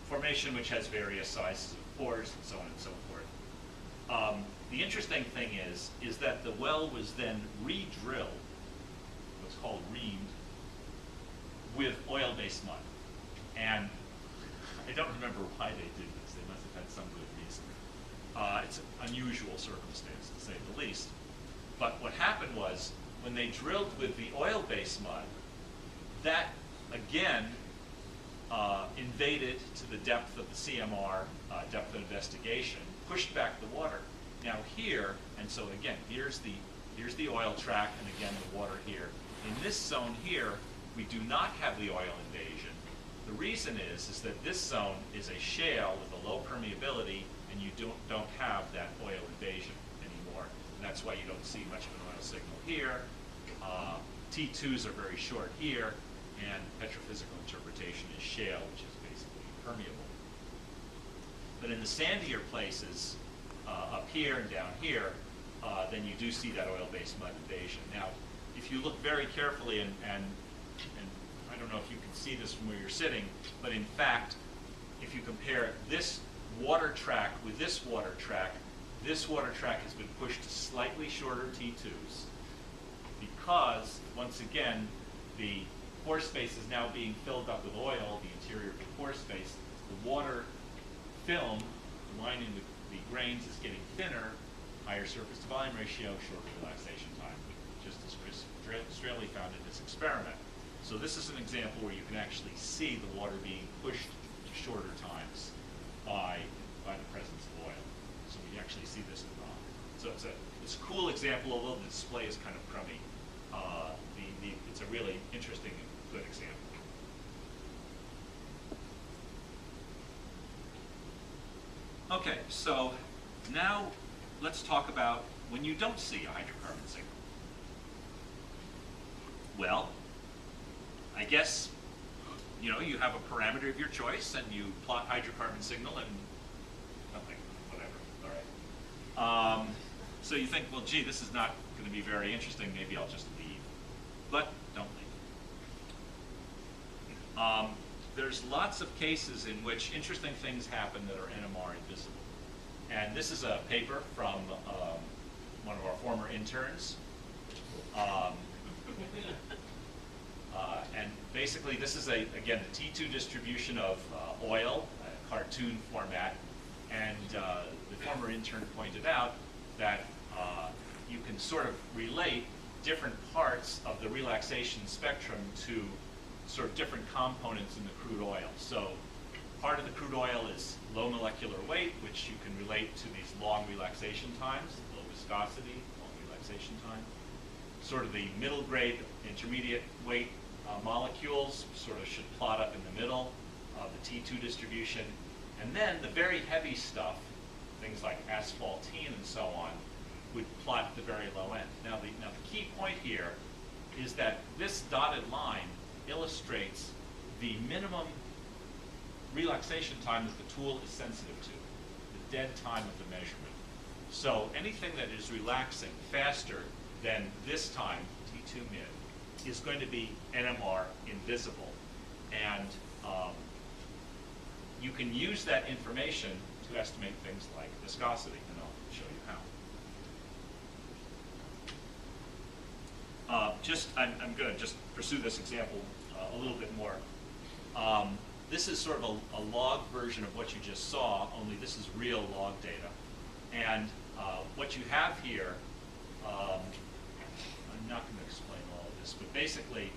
formation which has various sizes of pores and so on and so forth. The interesting thing is that the well was then re-drilled, what's called reamed, with oil-based mud. And I don't remember why they did this. They must have had some good reason. It's an unusual circumstance, to say the least. But what happened was, when they drilled with the oil-based mud, that, again, invaded to the depth of the CMR, depth of investigation, pushed back the water. Now here, and so again, here's the oil track, and again the water here. In this zone here, we do not have the oil invasion. The reason is that this zone is a shale with a low permeability, and you don't have that oil invasion anymore. And that's why you don't see much of an oil signal here. T2s are very short here, and petrophysical interpretation is shale, which is basically permeable. But in the sandier places, up here and down here, then you do see that oil-based mud invasion. Now, if you look very carefully, and I don't know if you can see this from where you're sitting, but in fact, if you compare this water track with this water track has been pushed to slightly shorter T2s because, once again, the pore space is now being filled up with oil, the interior of the pore space. The water film lining the grains is getting thinner, higher surface to volume ratio, shorter relaxation time, just as Chris Straley found in his experiment. So this is an example where you can actually see the water being pushed to shorter times by the presence of oil. So we actually see this in rock. So it's a cool example, although the display is kind of crummy. It's a really interesting and good example. Okay, so now let's talk about when you don't see a hydrocarbon signal. Well, I guess, you know, you have a parameter of your choice and you plot hydrocarbon signal and nothing, whatever, all right. So you think, well, gee, this is not going to be very interesting, maybe I'll just leave. But don't leave. There's lots of cases in which interesting things happen that are NMR invisible. And this is a paper from one of our former interns. And basically, this is, again, a T2 distribution of oil, a cartoon format. And the former intern pointed out that you can sort of relate different parts of the relaxation spectrum to sort of different components in the crude oil. So part of the crude oil is low molecular weight, which you can relate to these long relaxation times, low viscosity, long relaxation time. Sort of the middle grade, intermediate weight molecules sort of should plot up in the middle of the T2 distribution. And then the very heavy stuff, things like asphaltene and so on, would plot at the very low end. Now the key point here is that this dotted line illustrates the minimum relaxation time that the tool is sensitive to, the dead time of the measurement. So anything that is relaxing faster than this time, T2 mid, is going to be NMR invisible. And you can use that information to estimate things like viscosity, and I'll show you how. I'm going to just pursue this example a little bit more. This is sort of a log version of what you just saw, only this is real log data. And what you have here, I'm not going to explain all of this, but basically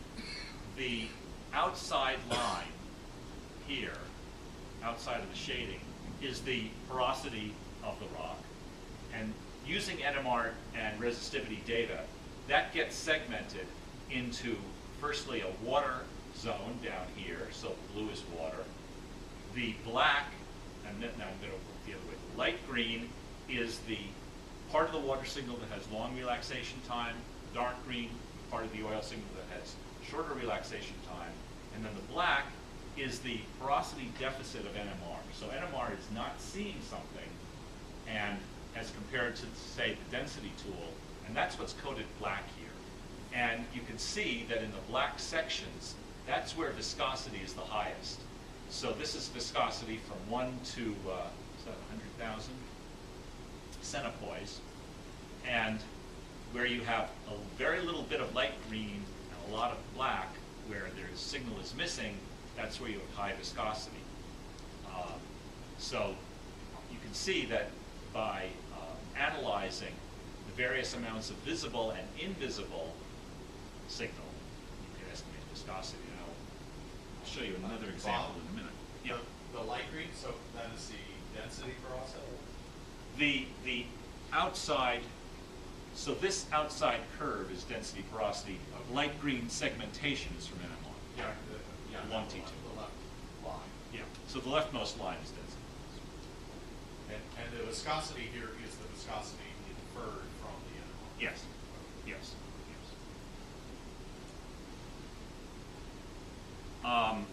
the outside line here, outside of the shading, is the porosity of the rock. And using NMR and resistivity data, that gets segmented into, firstly, a water zone down here, so blue is water. The black, and then now I'm going to go the other way, the light green is the part of the water signal that has long relaxation time, dark green, part of the oil signal that has shorter relaxation time, and then the black is the porosity deficit of NMR. So NMR is not seeing something, and as compared to, say, the density tool, and that's what's coded black here. And you can see that in the black sections, that's where viscosity is the highest. So this is viscosity from 1 to, is that 100,000 centipoise. And where you have a very little bit of light green and a lot of black, where their signal is missing, that's where you have high viscosity. So you can see that by analyzing the various amounts of visible and invisible signal, you can estimate viscosity. Now, I'll show you another example in a minute. Yeah. The light green, so that is the density porosity? The outside, so this outside curve is density porosity. Light green segmentation is from NMR. Yeah, yeah. 1T2. The left line. Yeah, so the leftmost line is density. And the viscosity here is the viscosity inferred from the NMR. Yes, yes, yes.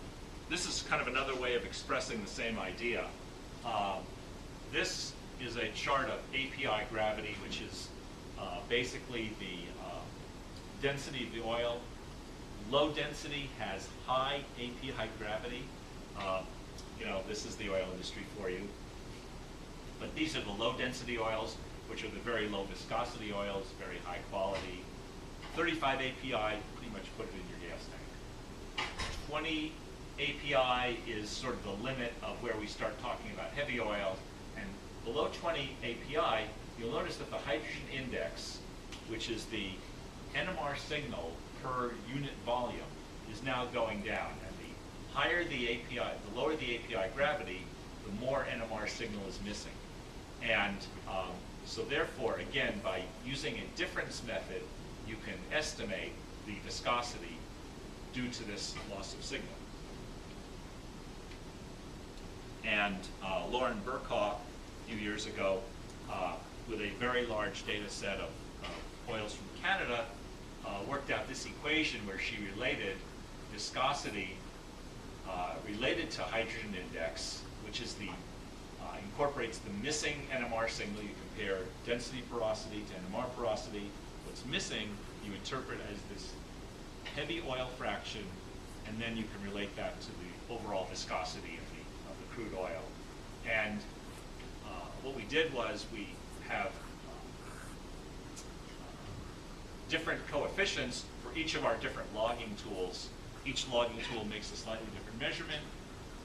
This is kind of another way of expressing the same idea. This is a chart of API gravity, which is basically the density of the oil. Low density has high API gravity. You know, this is the oil industry for you. But these are the low density oils, which are the very low viscosity oils, very high quality. 35 API, pretty much put it in your gas tank. 20 API is sort of the limit of where we start talking about heavy oil. And below 20 API, you'll notice that the hydrogen index, which is the NMR signal per unit volume, is now going down. And the higher the API, the lower the API gravity, the more NMR signal is missing. And so therefore, again, by using a difference method, you can estimate the viscosity due to this loss of signal. And Lauren Burkhoff, a few years ago, with a very large data set of oils from Canada, worked out this equation where she related viscosity related to hydrogen index, which is the incorporates the missing NMR signal. You compare density porosity to NMR porosity. What's missing, you interpret as this heavy oil fraction, and then you can relate that to the overall viscosity of the crude oil. And what we did was we have different coefficients for each of our different logging tools. Each logging tool makes a slightly different measurement.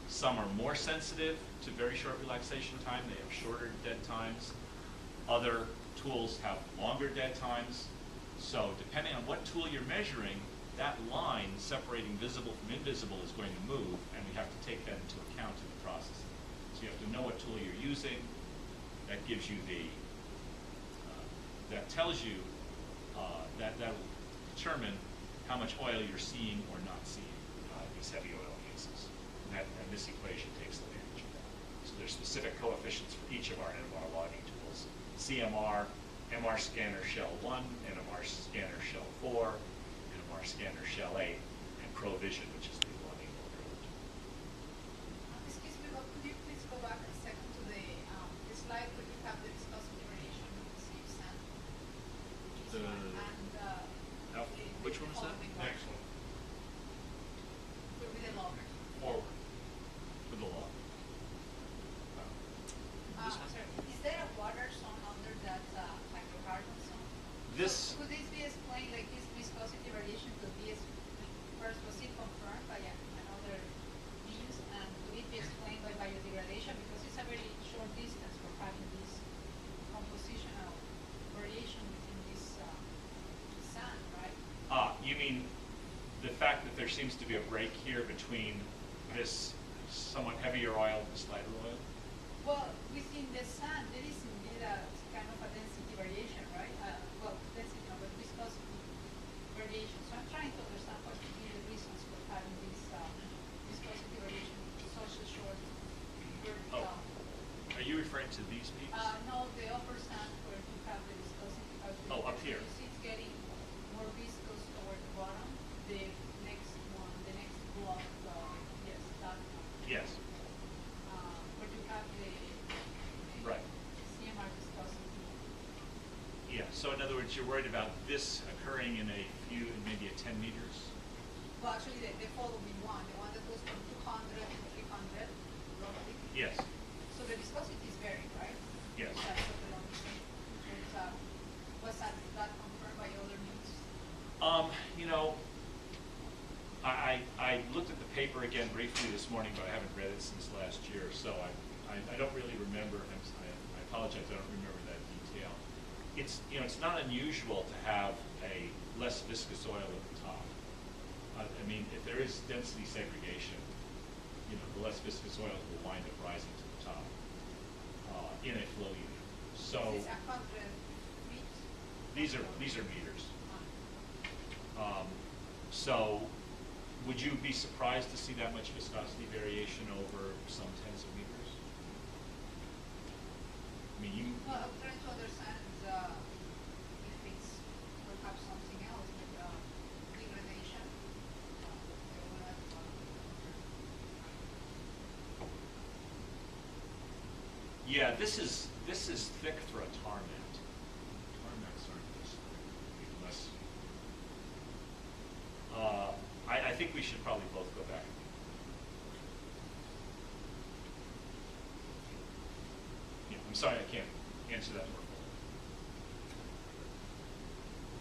Some are more sensitive to very short relaxation time. They have shorter dead times. Other tools have longer dead times. So depending on what tool you're measuring, that line separating visible from invisible is going to move, and we have to take that into account in the process. So you have to know what tool you're using. That gives you the, that tells you, that will determine how much oil you're seeing or not seeing in these heavy oil cases. And this equation takes advantage of that. So there's specific coefficients for each of our NMR logging tools. CMR, MR scanner shell 1, NMR scanner shell 4, NMR scanner shell 8, and ProVision, which is the logging tool. Excuse me, but could you please go back a second to the slide where you have the viscosity variation of the same sand? Which one is that? Next one. With the logger. Forward. With the log. Sorry, is there a water zone under that hydrocarbon zone? This, Could this be explained, like this viscosity variation could be, first was it confirmed by another means, and could it be explained by biodegradation? Because it's a very short distance for having this compositional variation within this sand, right? you mean the fact that there seems to be a break here between this somewhat heavier oil and this lighter oil? Well, within the sand, there is indeed a kind of a density variation, right? Well, density, no, but viscosity variation. So I'm trying to understand what could be the reasons for having this viscosity variation such a short vertical. Are you referring to these peaks? No, the upper sand where you have the viscosity. Oh, up here. You see it's getting more viscous toward the bottom. The next one, the next block, yes, that one. Yes. Where you have the Right. CMR viscosity. Yeah, so in other words, you're worried about this occurring in a few, maybe at 10 meters? well, actually, the following one, the one that goes from 200 to 300, roughly. Yes, So the viscosity is varied, right? yes. That's what we don't see. Was that confirmed by other means? You know, I looked at the paper again briefly this morning, but I haven't read it since last year, so I don't really remember. I apologize, I don't remember that detail. It's, you know, it's not unusual to have a less viscous oil at the top. I mean, if there is density segregation, you know, the less viscous oil will wind up rising to the top in a flow unit. So Is this 100 feet? these are meters. So would you be surprised to see that much viscosity variation over some tens of meters? I mean, you. Well, I'm trying to understand if it's perhaps something else, like degradation. Yeah, this is thick for a tar mat. Tar mats aren't this thick, unless. I think we should probably both go back. Yeah, I'm sorry I can't answer that more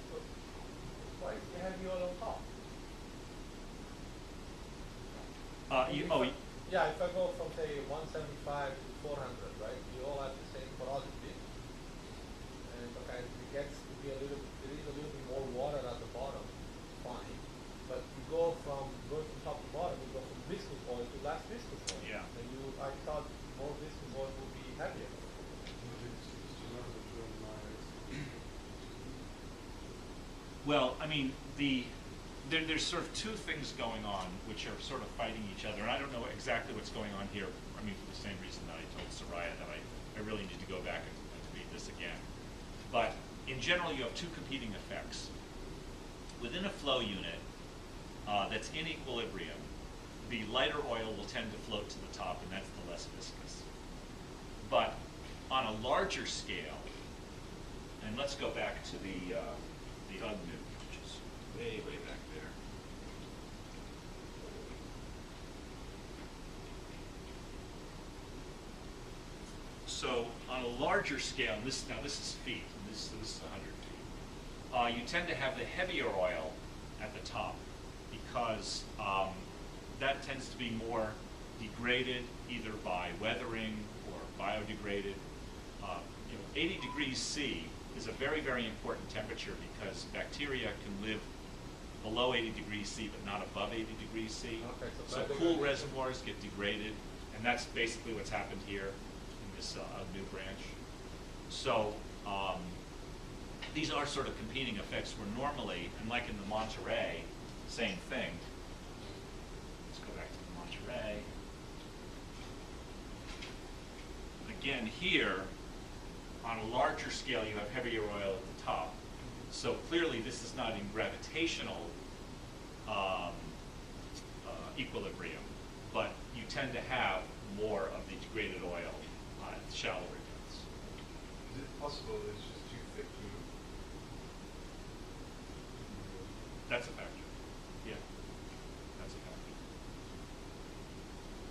fully. Why do you have the oil on top? Yeah, if I go from say 175 to 400, right? You all have the same porosity, and okay, it gets to be there is a little bit more water at the bottom, fine. But you go from top to bottom, you go from viscous oil to less viscous oil. Yeah. And I thought more viscous oil would be heavier. Well, I mean, there's sort of two things going on which are sort of fighting each other, and I don't know exactly what's going on here. I mean, for the same reason that I told Soraya that I really need to go back and read this again. But in general, you have two competing effects. Within a flow unit that's in equilibrium, the lighter oil will tend to float to the top, and that's the less viscous. But on a larger scale, and let's go back to the UGNU, which is way back there. So on a larger scale, and this is feet, and this is 100 feet, you tend to have the heavier oil at the top because that tends to be more degraded either by weathering or biodegraded. 80 degrees C is a very, very important temperature because bacteria can live below 80 degrees C but not above 80 degrees C. Okay, So cool reservoirs get degraded, and that's basically what's happened here in this new branch. So these are sort of competing effects where normally, and like in the Monterey, same thing. Let's go back to the Monterey. Again, here, on a larger scale, you have heavier oil at the top. So clearly, this is not in gravitational equilibrium, but you tend to have more of the degraded oil at shallower depths. Is it possible that it's just too thick to move? That's a factor. Yeah, that's a factor.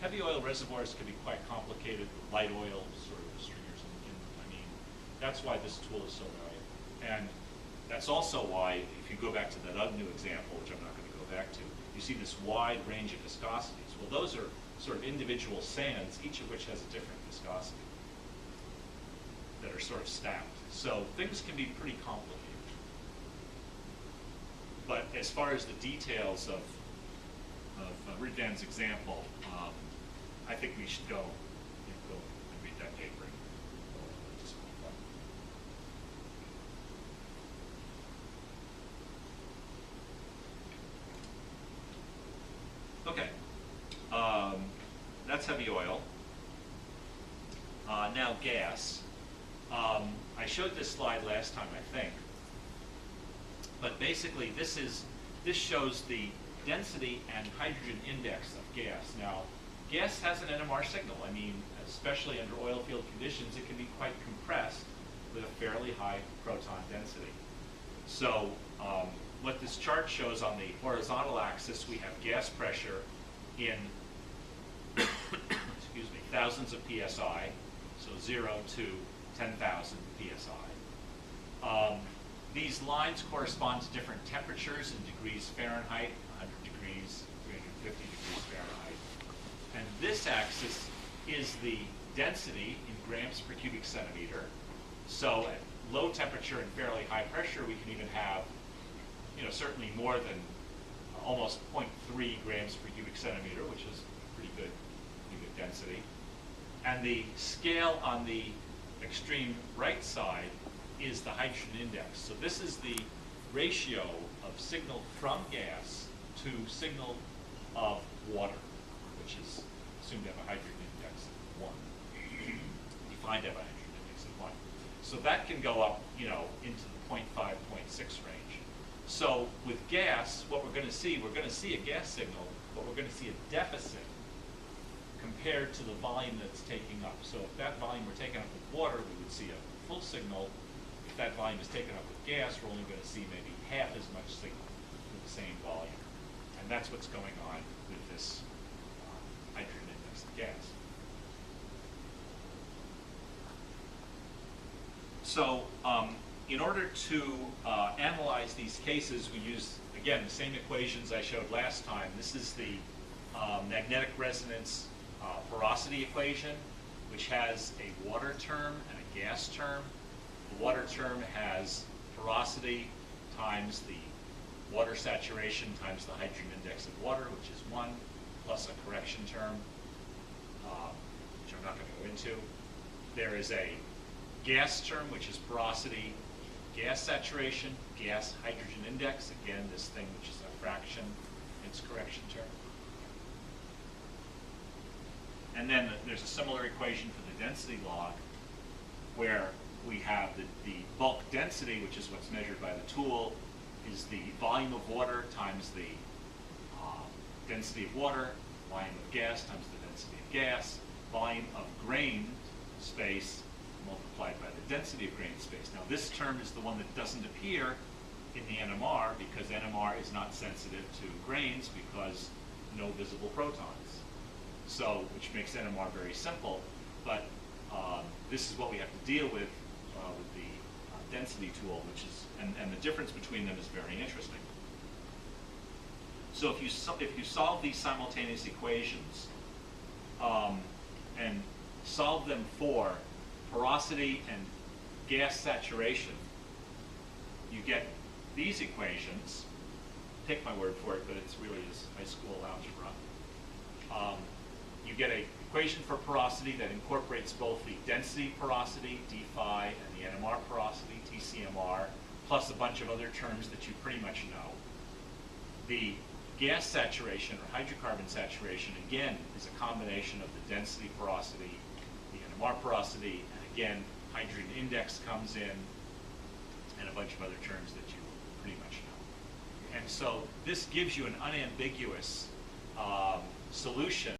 Heavy oil reservoirs can be quite complicated with light oil sort of stringers. I mean, that's why this tool is so valuable. And that's also why, if you go back to that UGNU example, which I'm not going to go back to, you see this wide range of viscosities. Well, those are sort of individual sands, each of which has a different viscosity that are sort of stacked. So things can be pretty complicated. But as far as the details of Ridvan's example, I think we should go and read that paper. Okay, that's heavy oil. Now gas. I showed this slide last time, I think. But basically, this shows the density and hydrogen index of gas. Now, gas has an NMR signal. I mean, especially under oil field conditions, it can be quite compressed with a fairly high proton density. So what this chart shows, on the horizontal axis, we have gas pressure in excuse me, thousands of psi, so 0 to 10,000 psi. These lines correspond to different temperatures in degrees Fahrenheit, 100 degrees, 350 degrees Fahrenheit. And this axis is the density in grams per cubic centimeter. So at low temperature and fairly high pressure, we can even have, certainly more than almost 0.3 grams per cubic centimeter, which is pretty good density. And the scale on the extreme right side is the hydrogen index. So this is the ratio of signal from gas to signal of water, which is assumed to have a hydrogen index of 1. Defined to have a hydrogen index of 1. So that can go up, into the 0.5, 0.6 range. So with gas, what we're going to see a gas signal, but we're going to see a deficit compared to the volume that's taking up. So if that volume were taken up with water, we would see a full signal. If that volume is taken up with gas, we're only going to see maybe half as much signal with the same volume. And that's what's going on with this hydrogen index of gas. So in order to analyze these cases, we use, again, the same equations I showed last time. This is the magnetic resonance porosity equation, which has a water term and a gas term. The water term has porosity times the water saturation times the hydrogen index of water, which is 1, plus a correction term, which I'm not going to go into. There is a gas term, which is porosity, gas saturation, gas hydrogen index, again, this thing which is a fraction, its correction term. And then there's a similar equation for the density log, where we have the bulk density, which is what's measured by the tool, is the volume of water times the density of water, volume of gas times the density of gas, volume of grain space multiplied by the density of grain space. Now this term is the one that doesn't appear in the NMR, because NMR is not sensitive to grains because no visible protons. So, which makes NMR very simple, but this is what we have to deal with the density tool, which is, and the difference between them is very interesting. So if you solve these simultaneous equations and solve them for porosity and gas saturation, you get these equations. Take my word for it, but it's really is high school algebra. You get an equation for porosity that incorporates both the density porosity, d phi, and the NMR porosity, TCMR, plus a bunch of other terms that you pretty much know. The gas saturation, or hydrocarbon saturation, again, is a combination of the density porosity, the NMR porosity, and again, hydrogen index comes in, and a bunch of other terms that you pretty much know. And so this gives you an unambiguous solution